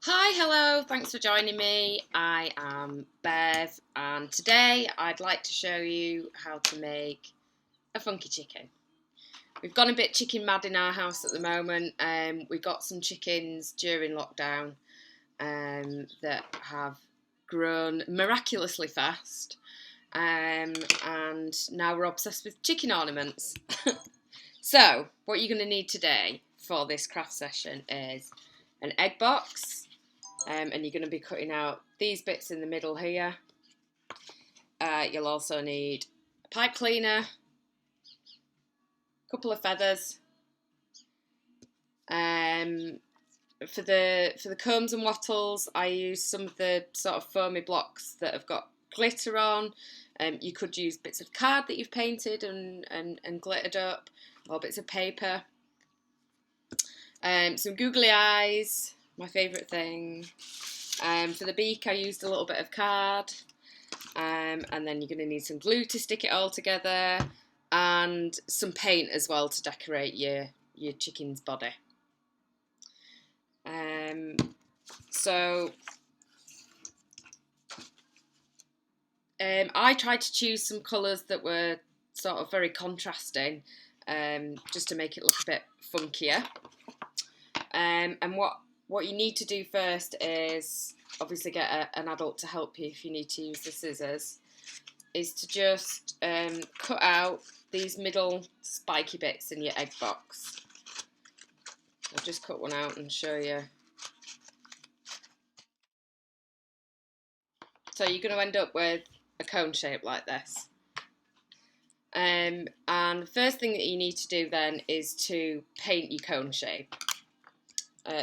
Hi, hello, thanks for joining me. I am Bev, and today I'd like to show you how to make a funky chicken. We've gone a bit chicken mad in our house at the moment. We got some chickens during lockdown that have grown miraculously fast, and now we're obsessed with chicken ornaments. So, what you're going to need today for this craft session is an egg box. And you're going to be cutting out these bits in the middle here. You'll also need a pipe cleaner, a couple of feathers. For the combs and wattles, I use some of the sort of foamy blocks that have got glitter on. You could use bits of card that you've painted and glittered up, or bits of paper. Some googly eyes, my favourite thing. For the beak, I used a little bit of card, and then you're going to need some glue to stick it all together, and some paint as well to decorate your chicken's body. I tried to choose some colours that were sort of very contrasting, just to make it look a bit funkier. And what you need to do first is obviously get an adult to help you if you need to use the scissors, is to just cut out these middle spiky bits in your egg box. I'll just cut one out and show you. So you're going to end up with a cone shape like this. And the first thing that you need to do then is to paint your cone shape.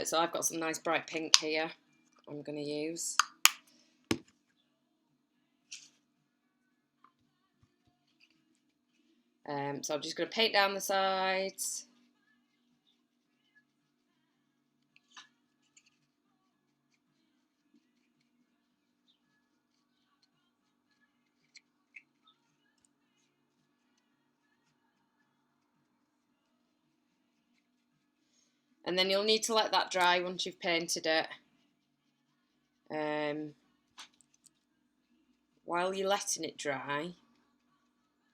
So I've got some nice bright pink here I'm going to use. So I'm just going to paint down the sides. And then you'll need to let that dry once you've painted it. While you're letting it dry,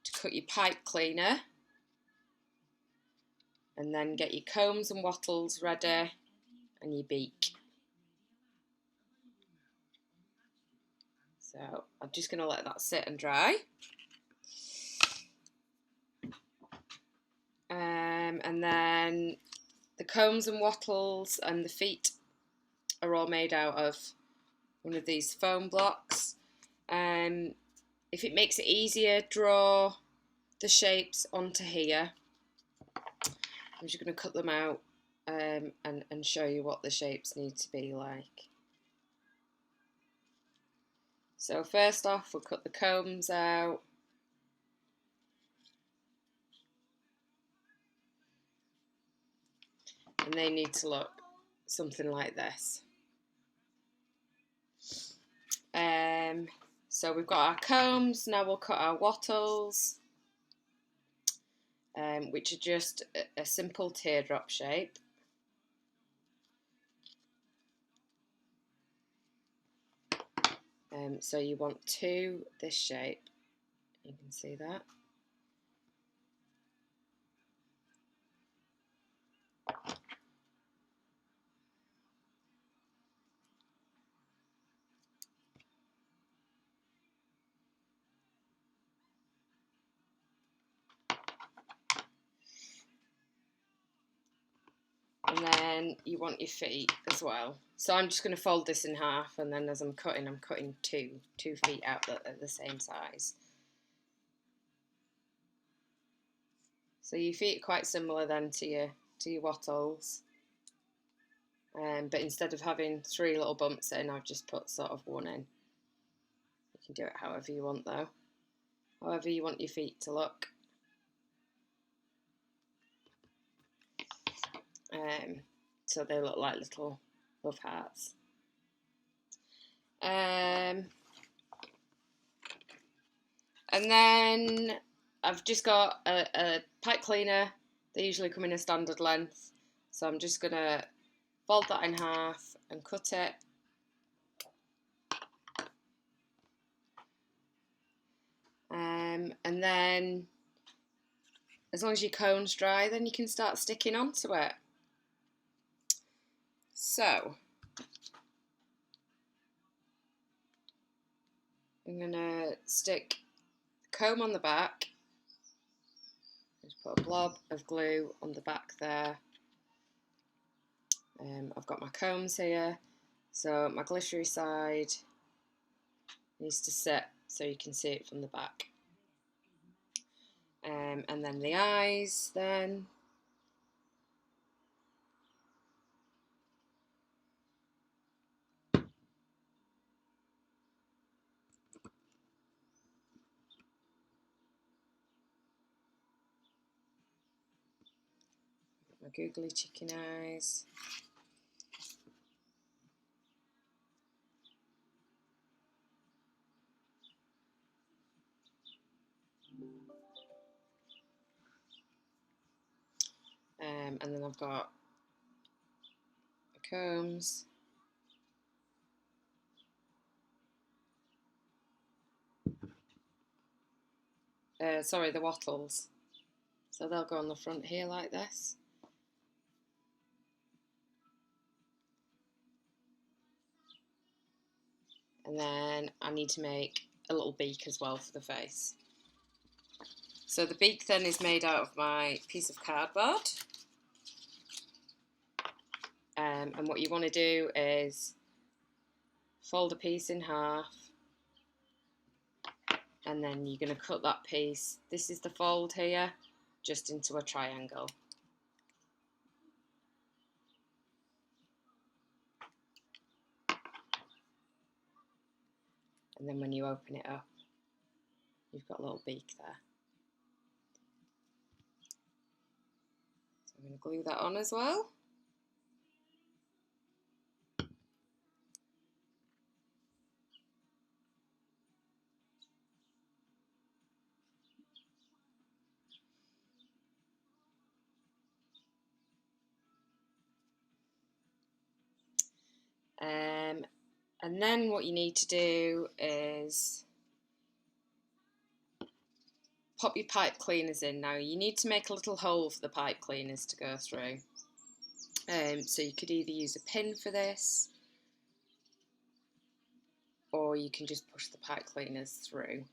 to cut your pipe cleaner, and then get your combs and wattles ready, and your beak. So I'm just going to let that sit and dry. And then the combs and wattles and the feet are all made out of one of these foam blocks. If it makes it easier, draw the shapes onto here. I'm just going to cut them out and show you what the shapes need to be like. So first off, we'll cut the combs out. And they need to look something like this. So we've got our combs, now we'll cut our wattles, which are just a simple teardrop shape. So you want two this shape, you can see that. And then you want your feet as well. So I'm just going to fold this in half, and then as I'm cutting two feet out that are the same size. So your feet are quite similar then to your wattles. But instead of having three little bumps in, I've just put sort of one in. You can do it however you want though. However you want your feet to look. So they look like little love hearts. And then I've just got a pipe cleaner. They usually come in a standard length. So I'm just going to fold that in half and cut it. And then, as long as your cone's dry, then you can start sticking onto it. So, I'm going to stick the comb on the back. Just put a blob of glue on the back there. I've got my combs here, so my glittery side needs to sit so you can see it from the back. And then the eyes then. My googly chicken eyes. And then I've got the combs. Sorry, the wattles. So they'll go on the front here like this. And then I need to make a little beak as well for the face. So the beak then is made out of my piece of cardboard. And what you want to do is fold a piece in half, and then you're going to cut that piece, this is the fold here, just into a triangle. And then when you open it up, you've got a little beak there. So I'm going to glue that on as well. And then what you need to do is pop your pipe cleaners in. Now you need to make a little hole for the pipe cleaners to go through. So you could either use a pin for this, or you can just push the pipe cleaners through.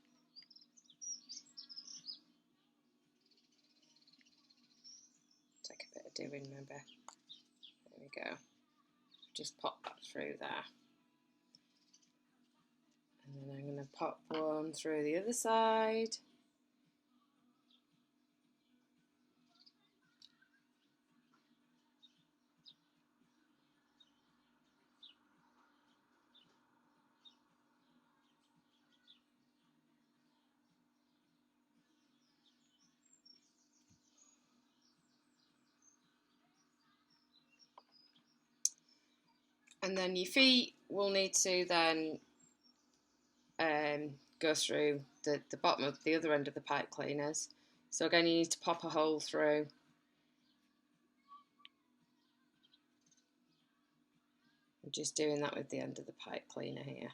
Take a bit of doing maybe. There we go. Just pop that through there. And then I'm going to pop one through the other side. And then your feet will need to then go through the bottom of the other end of the pipe cleaners. So again, you need to pop a hole through. I'm just doing that with the end of the pipe cleaner here.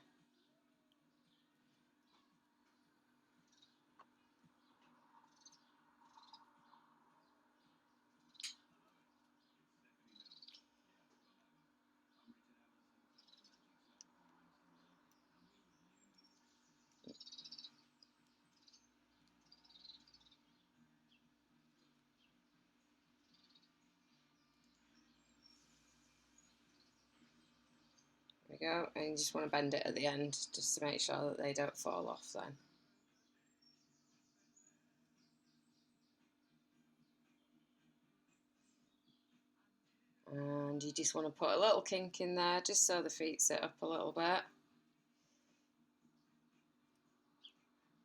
There we go, and you just want to bend it at the end just to make sure that they don't fall off then. And you just want to put a little kink in there just so the feet sit up a little bit.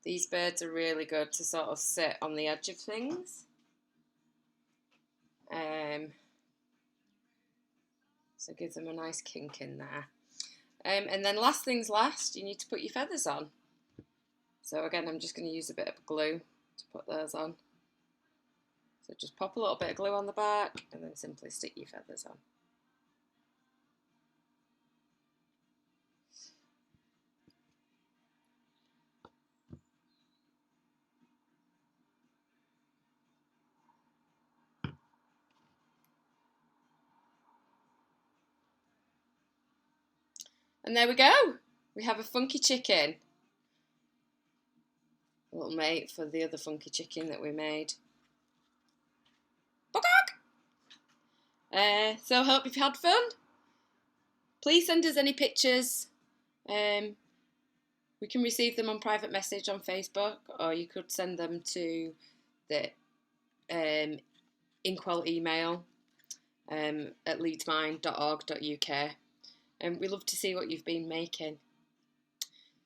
These birds are really good to sort of sit on the edge of things. So give them a nice kink in there. And then last things last, you need to put your feathers on. So again, I'm just going to use a bit of glue to put those on. So just pop a little bit of glue on the back and then simply stick your feathers on. And there we go. We have a funky chicken. A little mate for the other funky chicken that we made. So I hope you've had fun. Please send us any pictures. We can receive them on private message on Facebook, or you could send them to the Inkwell email at leedsmine.org.uk. And we love to see what you've been making.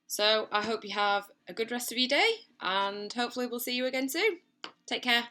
So I hope you have a good rest of your day, and hopefully we'll see you again soon. Take care.